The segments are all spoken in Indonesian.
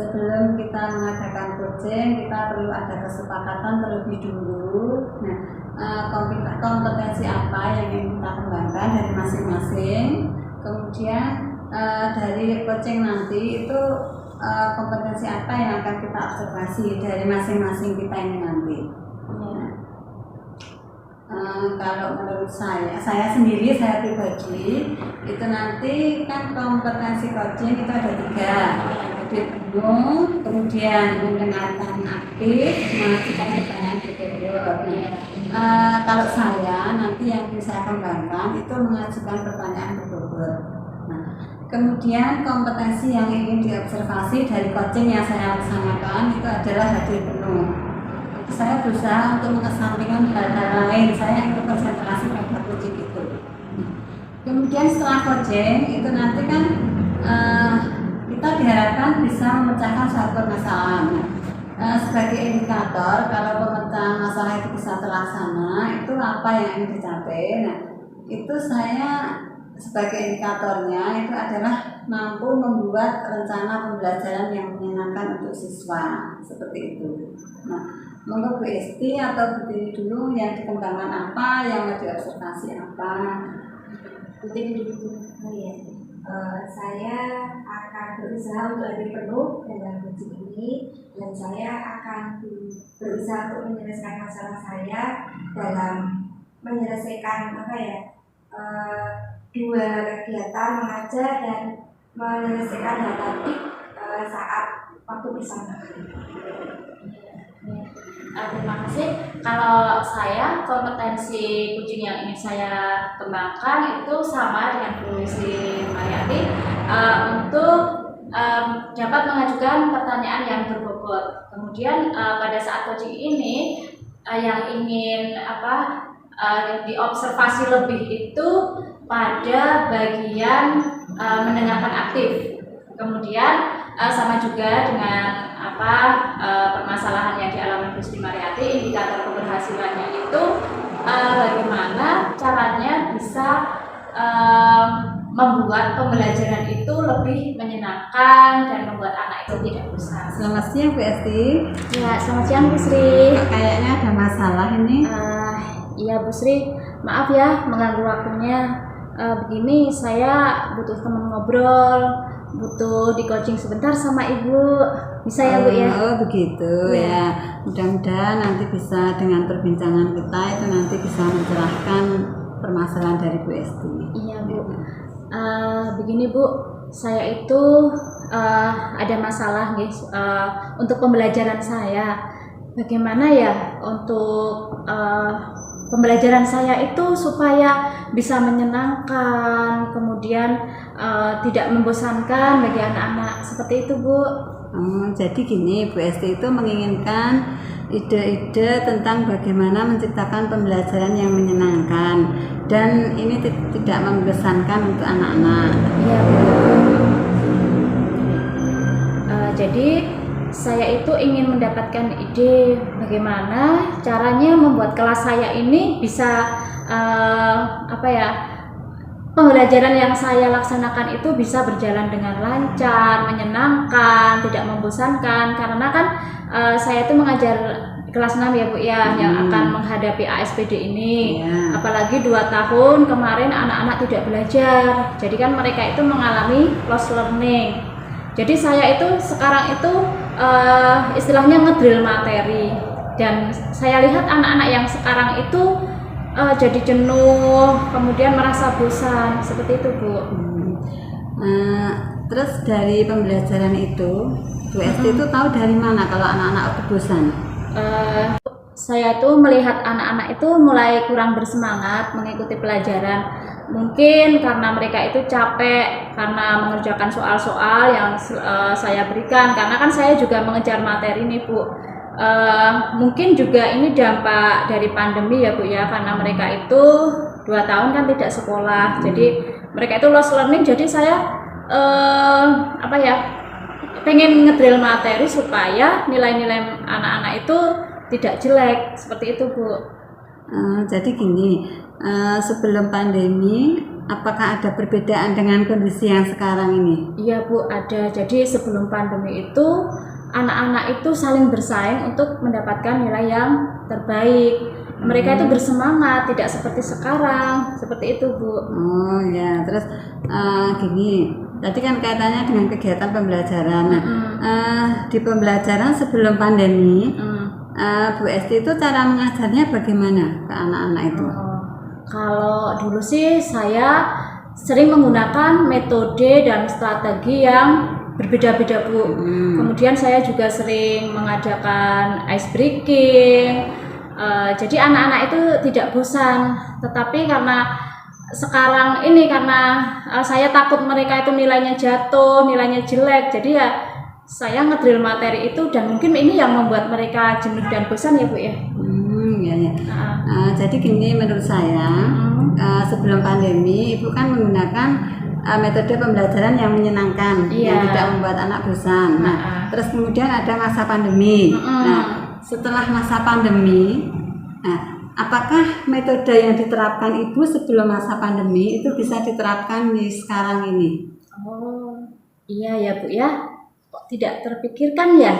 sebelum kita mengadakan coaching, kita perlu ada kesepakatan terlebih dulu. Kompetensi apa yang ingin kita kembangkan dari masing-masing. Kemudian dari coaching nanti itu kompetensi apa yang akan kita observasi dari masing-masing kita ini nanti. Kalau menurut saya sendiri, saya pribadi itu nanti kan kompetensi coaching itu ada 3, penuh, kemudian mendengarkan aktif, mengajukan pertanyaan berbobot. Kalau saya nanti yang bisa kembangkan itu mengajukan pertanyaan berbobot. Kemudian kompetensi yang ingin diobservasi dari coaching yang saya laksanakan itu adalah hadir penuh. Saya berusaha untuk mengesampingkan hal-hal lain, saya ingin konsentrasi pada coaching itu. Kemudian setelah coaching itu nanti kan kita diharapkan bisa memecahkan suatu permasalahan. Sebagai indikator kalau pemecahan masalah itu bisa terlaksana, itu apa yang ingin dicapai. Itu saya sebagai indikatornya itu adalah mampu membuat rencana pembelajaran yang menyenangkan untuk siswa, seperti itu. Monggo Bu Esti atau Bu Tini dulu yang dikembangkan apa, yang mau diobservasi apa. Bu Tini dulu. Saya akan berusaha untuk hadir penuh dalam coaching ini, dan saya akan berusaha untuk menyelesaikan masalah saya dalam menyelesaikan 2 kegiatan mengajar dan menyelesaikan hal tadi saat waktu bersama. Terima kasih. Kalau saya, kompetensi coaching yang ingin saya kembangkan itu sama dengan Bu Sri Mariati, untuk dapat mengajukan pertanyaan yang berbobot. Kemudian pada saat coaching ini yang ingin diobservasi lebih itu pada bagian mendengarkan aktif. Kemudian sama juga dengan permasalahan yang dialami Bu Sri Mariati, indikator keberhasilannya itu bagaimana caranya bisa membuat pembelajaran itu lebih menyenangkan dan membuat anak itu tidak bosan. Selamat siang Bu Esti. Ya, selamat siang Bu Sri. Kayaknya ada masalah ini. Iya Bu Sri, maaf ya mengganggu waktunya. Begini, saya butuh teman ngobrol, butuh di coaching sebentar sama Ibu. Bisa ya Bu ya? Oh begitu ya. Mudah-mudahan nanti bisa dengan perbincangan kita itu nanti bisa mencerahkan permasalahan dari Bu Esti. Iya Bu. Begini Bu, saya itu ada masalah guys untuk pembelajaran saya. Bagaimana ya untuk pembelajaran saya itu supaya bisa menyenangkan, kemudian tidak membosankan bagi anak-anak, seperti itu Bu. Jadi gini, Bu Esti itu menginginkan ide-ide tentang bagaimana menciptakan pembelajaran yang menyenangkan dan ini tidak membosankan untuk anak-anak. Iya Bu. Jadi saya itu ingin mendapatkan ide bagaimana caranya membuat kelas saya ini bisa pembelajaran yang saya laksanakan itu bisa berjalan dengan lancar, menyenangkan, tidak membosankan, karena kan saya itu mengajar kelas 6 ya Bu ya, yang akan menghadapi ASPD ini. Apalagi 2 tahun kemarin anak-anak tidak belajar, jadi kan mereka itu mengalami lost learning. Jadi saya itu sekarang itu istilahnya ngedrill materi, dan saya lihat anak-anak yang sekarang itu jadi jenuh, kemudian merasa bosan, seperti itu Bu. Terus dari pembelajaran itu, Bu Esti itu tahu dari mana kalau anak-anak bosan? Saya tuh melihat anak-anak itu mulai kurang bersemangat mengikuti pelajaran. Mungkin karena mereka itu capek karena mengerjakan soal-soal yang saya berikan, karena kan saya juga mengejar materi nih Bu. Mungkin juga ini dampak dari pandemi ya Bu ya, karena mereka itu 2 tahun kan tidak sekolah, jadi mereka itu lost learning. Jadi saya pengen ngedrill materi supaya nilai-nilai anak-anak itu tidak jelek, seperti itu Bu. Jadi gini, sebelum pandemi apakah ada perbedaan dengan kondisi yang sekarang ini? Iya Bu, ada. Jadi sebelum pandemi itu anak-anak itu saling bersaing untuk mendapatkan nilai yang terbaik. Mereka itu bersemangat, tidak seperti sekarang, seperti itu Bu. Oh ya, terus gini, tadi kan kaitannya dengan kegiatan pembelajaran. Nah, di pembelajaran sebelum pandemi, Bu Esti itu cara mengajarnya bagaimana ke anak-anak itu? Kalau dulu sih saya sering menggunakan metode dan strategi yang berbeda-beda Bu. Kemudian saya juga sering mengadakan ice breaking. Jadi anak-anak itu tidak bosan. Tetapi karena sekarang ini saya takut mereka itu nilainya jatuh, nilainya jelek. Jadi ya saya ngedrill materi itu dan mungkin ini yang membuat mereka jenuh dan bosan ya Bu ya. Ya. Jadi gini menurut saya sebelum pandemi Ibu kan menggunakan metode pembelajaran yang menyenangkan, yang tidak membuat anak bosan. Nah, terus kemudian ada masa pandemi. Nah, setelah masa pandemi, apakah metode yang diterapkan Ibu sebelum masa pandemi itu bisa diterapkan di sekarang ini? Oh, iya ya Bu ya. Kok tidak terpikirkan ya?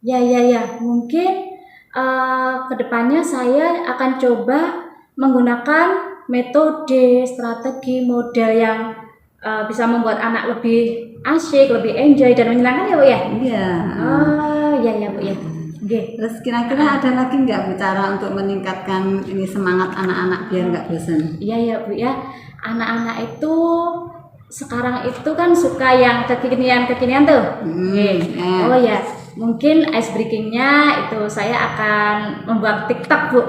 Ya. Mungkin kedepannya saya akan coba menggunakan metode, strategi, model yang bisa membuat anak lebih asyik, lebih enjoy dan menyenangkan ya Bu ya? Iya. Oh iya Bu ya. Okay. Terus kira-kira ada lagi nggak Bu cara untuk meningkatkan ini semangat anak-anak biar nggak bosan? Iya ya Bu ya. Anak-anak itu sekarang itu kan suka yang kekinian tuh. Oh ya. Mungkin ice breakingnya itu saya akan membuat TikTok Bu,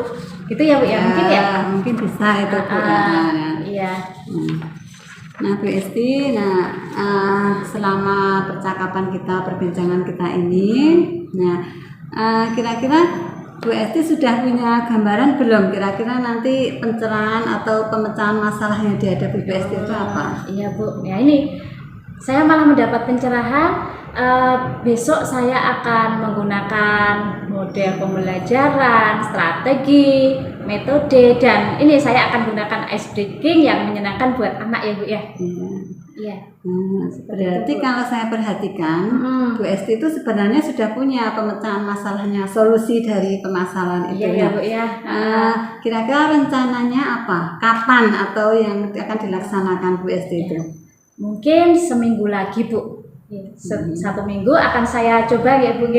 gitu ya Bu ya, mungkin ya? Mungkin bisa itu Bu. Iya. Nah Bu Esti, selama percakapan kita, perbincangan kita ini, kira-kira Bu Esti sudah punya gambaran belum? Kira-kira nanti pencerahan atau pemecahan masalah yang dihadapi Bu Esti itu apa? Iya Bu, ya ini saya malah mendapat pencerahan. Besok saya akan menggunakan model pembelajaran, strategi, metode, dan ini saya akan gunakan ice breaking yang menyenangkan buat anak ya Bu ya. Iya. Berarti kalau saya perhatikan, Bu Esti itu sebenarnya sudah punya pemecahan masalahnya, solusi dari permasalahan itu. Iya Bu ya. Kira-kira rencananya apa? Kapan atau yang akan dilaksanakan Bu Esti itu? Mungkin seminggu lagi Bu. Satu minggu akan saya coba ya Bu.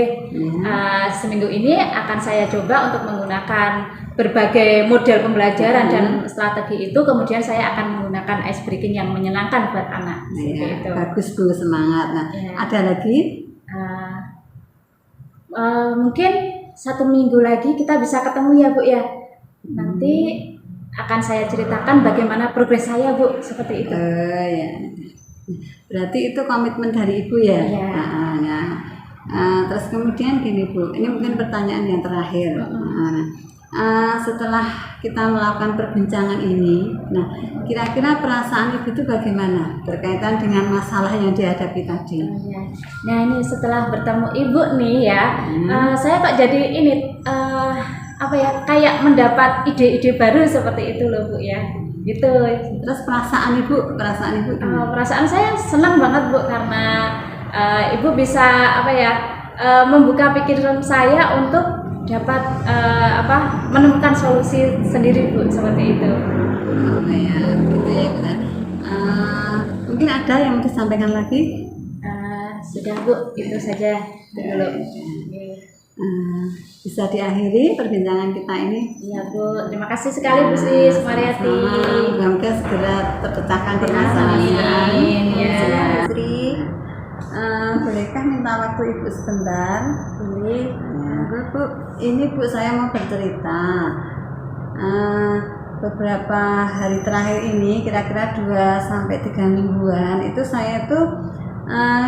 Seminggu ini akan saya coba untuk menggunakan berbagai model pembelajaran dan strategi itu, kemudian saya akan menggunakan ice breaking yang menyenangkan buat anak. Itu. Bagus Bu, semangat. Nah, ada lagi? Mungkin 1 minggu lagi kita bisa ketemu ya Bu ya. Nanti akan saya ceritakan bagaimana progres saya Bu, seperti itu. Berarti itu komitmen dari Ibu ya? Iya. Terus kemudian gini Bu, ini mungkin pertanyaan yang terakhir. Setelah kita melakukan perbincangan ini, kira-kira perasaan Ibu itu bagaimana berkaitan dengan masalah yang dihadapi tadi? Nah ini setelah bertemu Ibu nih ya, saya kok jadi ini kayak mendapat ide-ide baru seperti itu loh Bu ya. Gitu. Terus perasaan Ibu perasaan saya senang banget Bu, karena Ibu bisa membuka pikiran saya untuk dapat menemukan solusi sendiri Bu, seperti itu. Mungkin ada yang mau disampaikan lagi? Sudah Bu, itu saja dulu. Bisa diakhiri perbincangan kita ini. Iya Bu, terima kasih sekali Bu Sri Sumaryati. Semoga segera terpecahkan permasalahannya. Ya. Sri, bolehkah minta waktu Ibu sebentar? Boleh. Bu, ini Bu saya mau bercerita. Beberapa hari terakhir ini, kira-kira 2-3 mingguan, itu saya tuh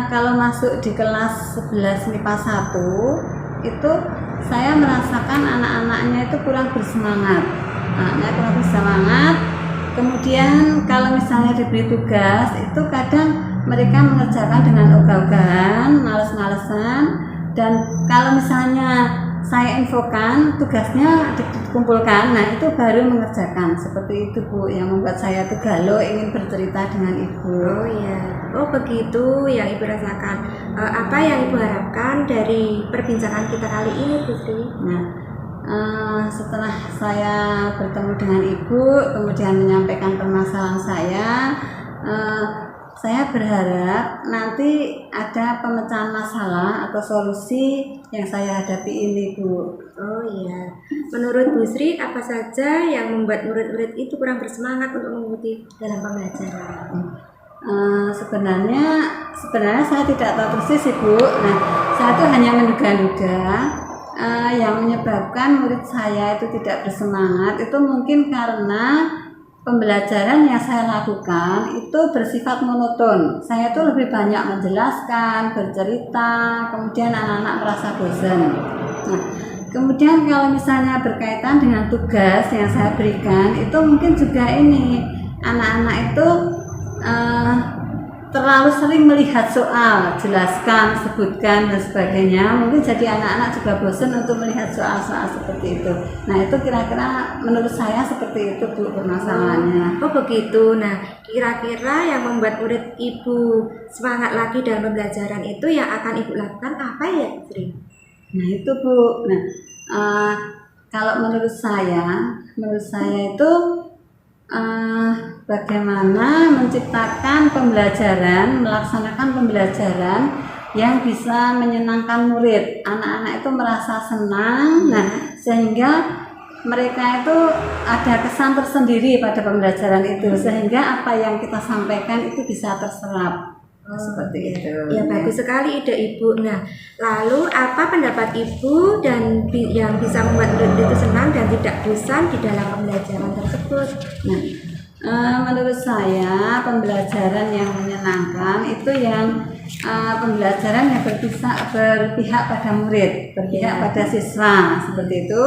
kalau masuk di kelas 11 MIPA 1 itu saya merasakan anak-anaknya itu kurang bersemangat. Kemudian kalau misalnya diberi tugas itu kadang mereka mengerjakan dengan ogah-ogahan, males-malesan, dan kalau misalnya saya infokan tugasnya dikumpulkan, nah itu baru mengerjakan seperti itu Bu, yang membuat saya tuh galau ingin bercerita dengan Ibu. Oh iya, oh begitu yang Ibu rasakan. Apa yang Ibu harapkan dari perbincangan kita kali ini, Bu Sri? Nah, setelah saya bertemu dengan Ibu, kemudian menyampaikan permasalahan saya berharap nanti ada pemecahan masalah atau solusi yang saya hadapi ini, Bu. Oh iya, menurut Bu Sri apa saja yang membuat murid-murid itu kurang bersemangat untuk mengikuti dalam pembelajaran? Sebenarnya saya tidak tahu persis, Ibu. Nah, saya tuh hanya menduga-duga yang menyebabkan murid saya itu tidak bersemangat itu mungkin karena pembelajaran yang saya lakukan itu bersifat monoton. Saya tuh lebih banyak menjelaskan, bercerita, kemudian anak-anak merasa bosan. Nah, kemudian kalau misalnya berkaitan dengan tugas yang saya berikan, itu mungkin juga ini anak-anak itu terlalu sering melihat soal, jelaskan, sebutkan dan sebagainya. Mungkin jadi anak-anak juga bosan untuk melihat soal-soal seperti itu. Nah, itu kira-kira menurut saya seperti itu, Bu, permasalahannya. Oh begitu. Nah, kira-kira yang membuat murid Ibu semangat lagi dalam pembelajaran itu yang akan Ibu lakukan apa ya, Sri? Nah, itu Bu. Nah, kalau menurut saya itu bagaimana menciptakan melaksanakan pembelajaran yang bisa menyenangkan murid. Anak-anak itu merasa senang, nah sehingga mereka itu ada kesan tersendiri pada pembelajaran itu, sehingga apa yang kita sampaikan itu bisa terserap. Seperti itu. Ya, bagus sekali ide Ibu. Nah, lalu apa pendapat Ibu dan yang bisa membuat murid itu senang dan tidak bosan di dalam pembelajaran tersebut? Nah, menurut saya pembelajaran yang menyenangkan itu yang pembelajaran yang berpihak pada murid, berpihak pada siswa, seperti itu.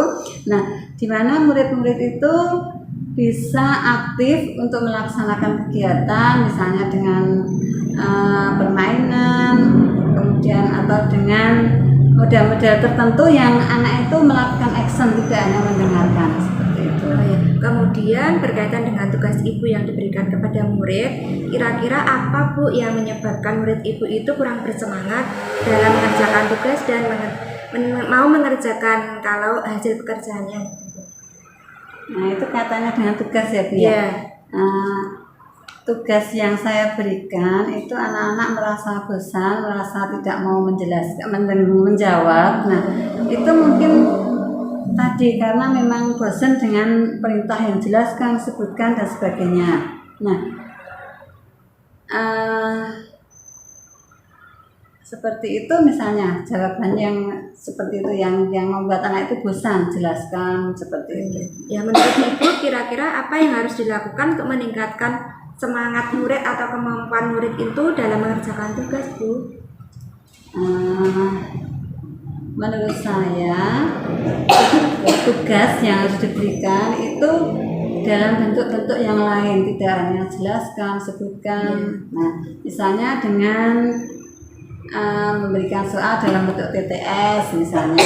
Nah, di mana murid-murid itu bisa aktif untuk melaksanakan kegiatan, misalnya dengan permainan, kemudian atau dengan model-model tertentu yang anak itu melakukan action, tidak hanya mendengarkan, seperti itu. Oh ya. Kemudian berkaitan dengan tugas Ibu yang diberikan kepada murid, kira-kira apa Bu yang menyebabkan murid Ibu itu kurang bersemangat dalam mengerjakan tugas dan mau mengerjakan kalau hasil pekerjaannya? Nah, itu katanya dengan tugas ya, Bu. Ya. Tugas yang saya berikan itu anak-anak merasa bosan, merasa tidak mau menjawab. Nah, itu mungkin tadi karena memang bosan dengan perintah yang jelaskan, sebutkan dan sebagainya. Nah, seperti itu misalnya jawaban yang seperti itu yang membuat anak itu bosan, jelaskan seperti itu. Ya, menurut Ibu kira-kira apa yang harus dilakukan untuk meningkatkan semangat murid atau kemampuan murid itu dalam mengerjakan tugas, Bu? Menurut saya tugas yang harus diberikan itu dalam bentuk-bentuk yang lain, tidak hanya jelaskan, sebutkan. Nah, misalnya dengan memberikan soal dalam bentuk TTS misalnya.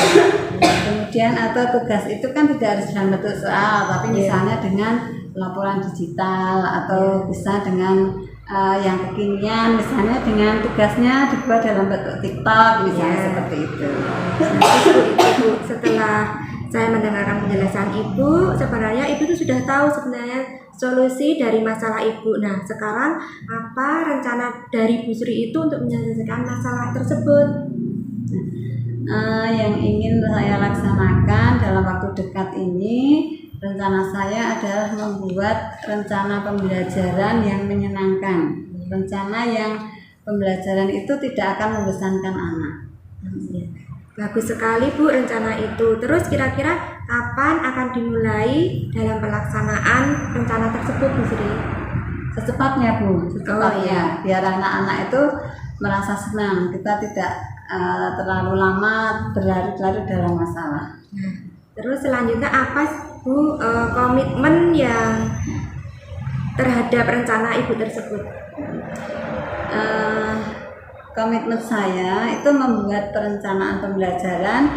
Kemudian atau tugas itu kan tidak harus dalam bentuk soal, tapi misalnya dengan laporan digital atau bisa dengan yang kekinian, misalnya dengan tugasnya dibuat dalam bentuk TikTok misalnya, seperti itu. Ibu, setelah saya mendengarkan penjelasan Ibu, sebenarnya Ibu itu sudah tahu sebenarnya solusi dari masalah Ibu. Nah, sekarang apa rencana dari Bu Sri itu untuk menyelesaikan masalah tersebut? Yang ingin saya laksanakan dalam waktu dekat ini, rencana saya adalah membuat rencana pembelajaran yang menyenangkan, rencana yang pembelajaran itu tidak akan membosankan anak. Bagus sekali Bu rencana itu. Terus kira-kira kapan akan dimulai dalam pelaksanaan rencana tersebut, Bu Sri? Secepatnya, Bu, secepatnya. Oh, iya. Biar anak-anak itu merasa senang, kita tidak terlalu lama berlarut-larut dalam masalah. Nah, terus selanjutnya apa Bu komitmen yang terhadap rencana Ibu tersebut? Komitmen saya itu membuat perencanaan pembelajaran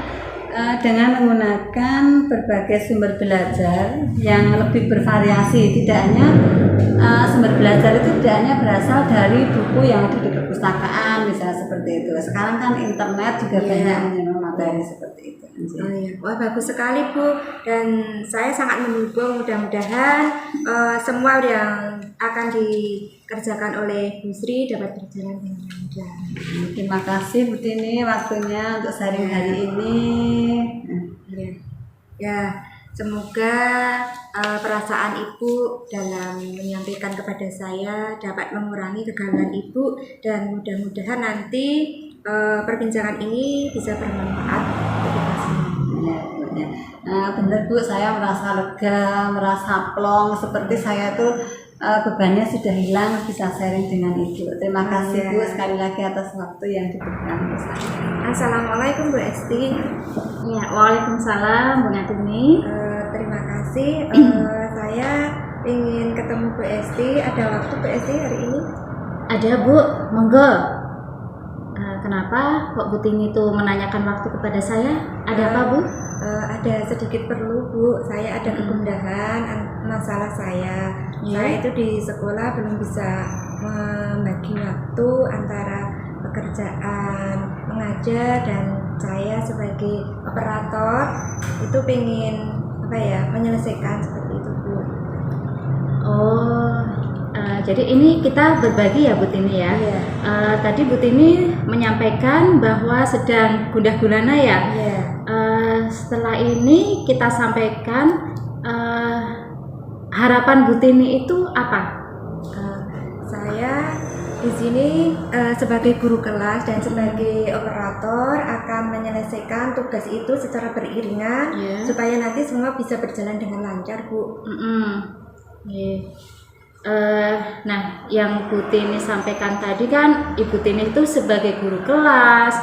dengan menggunakan berbagai sumber belajar yang lebih bervariasi. Tidak hanya sumber belajar itu tidak hanya berasal dari buku yang ada di perpustakaan, misalnya seperti itu. Sekarang kan internet juga banyak menyusun materi seperti itu. Oh iya, wah bagus sekali Bu, dan saya sangat mendukung. Mudah-mudahan semua yang akan dikerjakan oleh Bu Sri dapat berjalan dengan lancar. Terima kasih Bu Tini waktunya untuk sharing hari ini. Ya, semoga perasaan Ibu dalam menyampaikan kepada saya dapat mengurangi kegalauan Ibu, dan mudah-mudahan nanti perbincangan ini bisa bermanfaat untuk kita semua. Benar Bu, saya merasa lega, merasa plong, seperti saya tuh bebannya sudah hilang, bisa sharing dengan Ibu. Terima kasih Bu sekali lagi atas waktu yang diberikan untuk saya. Assalamualaikum Bu Esti. Ya, waalaikumsalam Bung Atini. Terima kasih. Saya ingin ketemu Bu Esti. Ada waktu Bu Esti hari ini? Ada Bu, monggo. Kenapa kok Bu Tini itu menanyakan waktu kepada saya? Ada apa Bu? Ada sedikit perlu Bu. Saya ada kegundahan masalah saya. Saya itu di sekolah belum bisa membagi waktu antara pekerjaan mengajar dan saya sebagai operator itu pengen menyelesaikan seperti itu Bu. Jadi ini kita berbagi ya Bu Tini ya. Iya. Tadi Bu Tini menyampaikan bahwa sedang gundah gulana ya. Iya. Setelah ini kita sampaikan harapan Bu Tini itu apa? Saya di sini sebagai guru kelas dan sebagai operator akan menyelesaikan tugas itu secara beriringan supaya nanti semua bisa berjalan dengan lancar Bu. Nah, yang Bu Tini sampaikan tadi kan Ibu Tini itu sebagai guru kelas,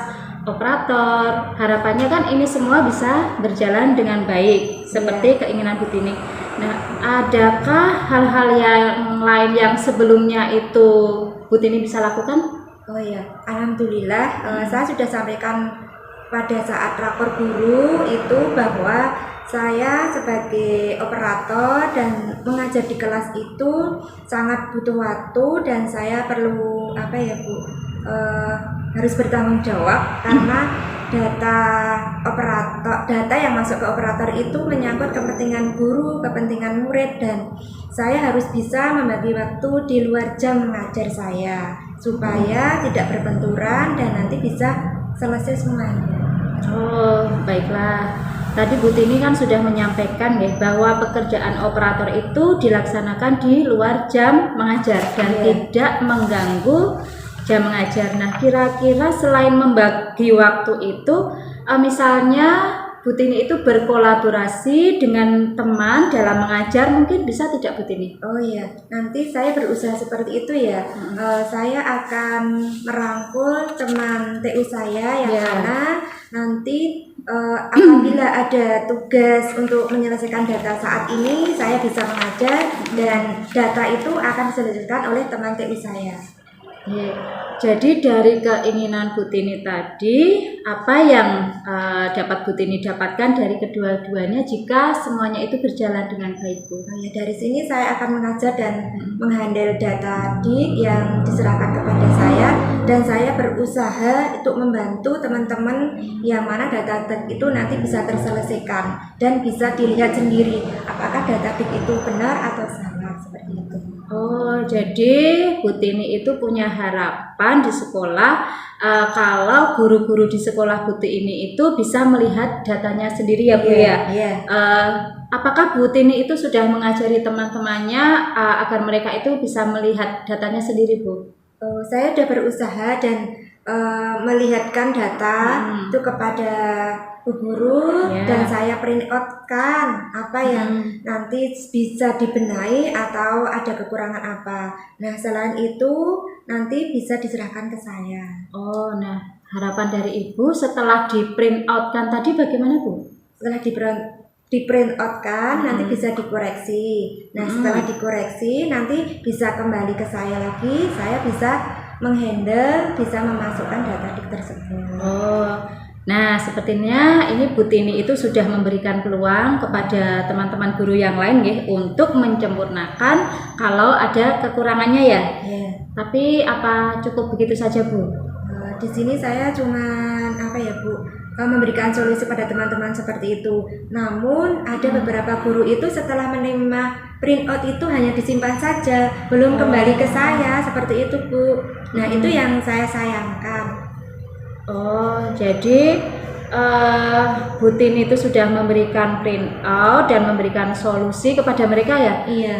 operator, harapannya kan ini semua bisa berjalan dengan baik seperti keinginan Bu Tini. Nah, adakah hal-hal yang lain yang sebelumnya itu Bu Tini bisa lakukan? Oh iya, alhamdulillah saya sudah sampaikan pada saat rakor guru itu bahwa saya sebagai operator dan mengajar di kelas itu sangat butuh waktu dan saya perlu harus bertanggung jawab karena data yang masuk ke operator itu menyangkut kepentingan guru, kepentingan murid, dan saya harus bisa membagi waktu di luar jam mengajar saya supaya tidak berbenturan dan nanti bisa selesai semuanya. Oh, baiklah. Tadi Bu Tini kan sudah menyampaikan ya bahwa pekerjaan operator itu dilaksanakan di luar jam mengajar dan tidak mengganggu jam mengajar. Nah, kira-kira selain membagi waktu itu, misalnya Bu Tini itu berkolaborasi dengan teman dalam mengajar, mungkin bisa tidak Bu Tini? Oh iya, nanti saya berusaha seperti itu ya. Saya akan merangkul teman TU saya yang mana nanti apabila ada tugas untuk menyelesaikan data saat ini, saya bisa mengajar dan data itu akan diselesaikan oleh teman TU saya. Jadi dari keinginan Bu Tini tadi, apa yang dapat Bu Tini dapatkan dari kedua-duanya jika semuanya itu berjalan dengan baik Bu? Dari sini saya akan mengajar dan menghandle data dik yang diserahkan kepada saya, dan saya berusaha untuk membantu teman-teman yang mana data dik itu nanti bisa terselesaikan dan bisa dilihat sendiri apakah data dik itu benar atau salah, seperti itu. Oh, jadi Bu Tini itu punya harapan di sekolah kalau guru-guru di sekolah Bu Tini itu bisa melihat datanya sendiri ya Bu ya. Apakah Bu Tini itu sudah mengajari teman-temannya agar mereka itu bisa melihat datanya sendiri Bu? Saya sudah berusaha dan melihatkan data itu kepada Bu Guru dan saya print out-kan apa yang nanti bisa dibenahi atau ada kekurangan apa. Nah, selain itu nanti bisa diserahkan ke saya. Oh, nah harapan dari Ibu setelah di print out-kan tadi bagaimana Bu? Setelah di print out-kan nanti bisa dikoreksi. Nah, setelah dikoreksi nanti bisa kembali ke saya lagi. Saya bisa menghandle, bisa memasukkan data dik tersebut. Oh, Nah, sepertinya ini Bu Tini itu sudah memberikan peluang kepada teman-teman guru yang lain ya, untuk menyempurnakan kalau ada kekurangannya ya. Ya. Tapi apa cukup begitu saja Bu? Di sini saya cuman memberikan solusi pada teman-teman seperti itu. Namun ada beberapa guru itu setelah menerima printout itu hanya disimpan saja, belum kembali ke saya seperti itu Bu. Nah itu yang saya sayangkan. Oh, jadi Bu Tini itu sudah memberikan printout dan memberikan solusi kepada mereka ya? Iya.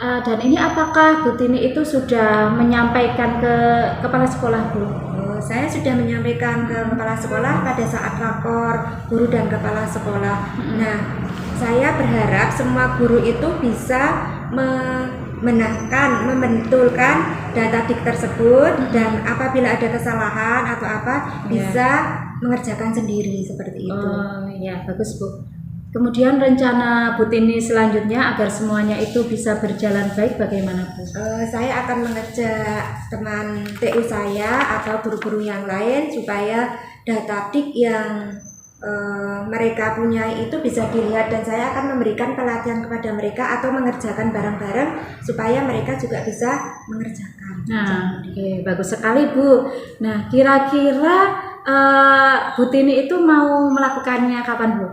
Dan ini apakah Bu Tini itu sudah menyampaikan ke kepala sekolah Bu? Saya sudah menyampaikan ke kepala sekolah pada saat rakor guru dan kepala sekolah. Nah, saya berharap semua guru itu bisa membentulkan data dik tersebut dan apabila ada kesalahan atau apa bisa mengerjakan sendiri seperti itu. Oh ya, bagus Bu. Kemudian rencana Bu Tini selanjutnya agar semuanya itu bisa berjalan baik bagaimana Bu? Saya akan mengajak teman TU saya atau guru-guru yang lain supaya data dik yang mereka punya itu bisa dilihat dan saya akan memberikan pelatihan kepada mereka atau mengerjakan bareng-bareng supaya mereka juga bisa mengerjakan. Nah, oke, bagus sekali Bu. Nah, kira-kira Bu Tini itu mau melakukannya kapan Bu?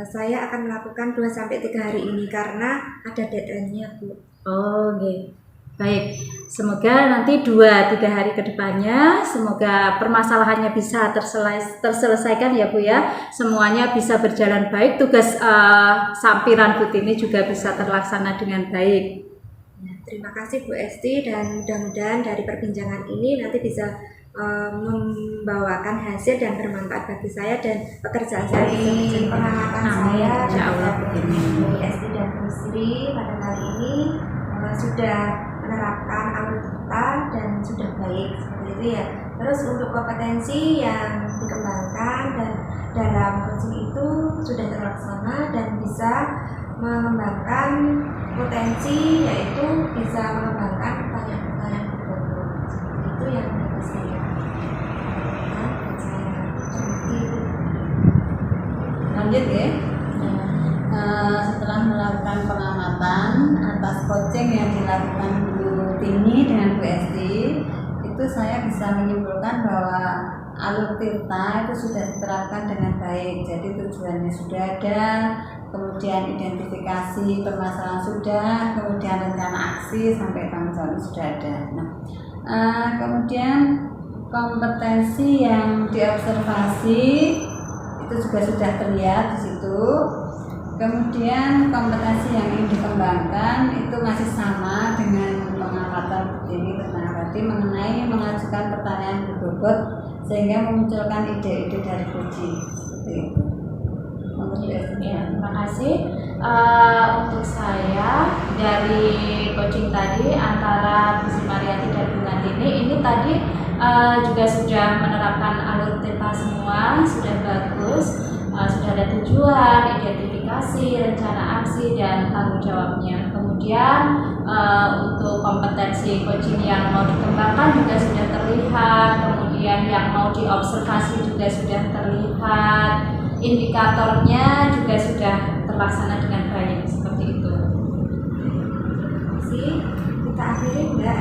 Saya akan melakukan 2-3 hari ini karena ada deadline-nya Bu. Oh, oke. Baik, semoga nanti 2-3 hari ke depannya semoga permasalahannya bisa terselesaikan ya Bu ya. Semuanya bisa berjalan baik, tugas sampiran Bu Tini juga bisa terlaksana dengan baik. Ya, terima kasih Bu Esti dan mudah-mudahan dari perbincangan ini nanti bisa membawakan hasil dan bermanfaat bagi saya dan pekerjaan saya bisa menjadi pengamatan saya Insya Allah Bu Tini. Bu Esti dan Bu Sri pada kali ini sudah menerapkan alutsista dan sudah baik seperti itu ya. Terus untuk kompetensi yang dikembangkan dan dalam coaching itu sudah terlaksana dan bisa mengembangkan potensi yaitu bisa mengembangkan pertanyaan-pertanyaan berbobot seperti itu yang menurut saya. Lanjut ya. Setelah melakukan pengamatan atas coaching yang dilakukan Bu Tini dengan Bu Esti, itu saya bisa menyimpulkan bahwa alur Tirta itu sudah diterapkan dengan baik. Jadi tujuannya sudah ada, kemudian identifikasi permasalahan sudah, kemudian rencana aksi sampai tanggung jawab sudah ada. Nah, kemudian kompetensi yang diobservasi itu juga sudah terlihat di situ. Kemudian kompetensi yang ingin dikembangkan itu masih sama dengan pengamatan ini tadi mengenai mengajukan pertanyaan berbobot sehingga memunculkan ide-ide dari coaching seperti itu. Ya, terima kasih. Untuk saya dari coaching tadi antara Bu Sri Mariati dan Bu Nandini ini tadi juga sudah menerapkan alur Tirta semua, sudah bagus. Sudah ada tujuan, identifikasi, rencana aksi, dan tanggung jawabnya. Kemudian untuk kompetensi coaching yang mau dikembangkan juga sudah terlihat, kemudian yang mau diobservasi juga sudah terlihat, indikatornya juga sudah terlaksana dengan baik, seperti itu. Kita akhiri enggak?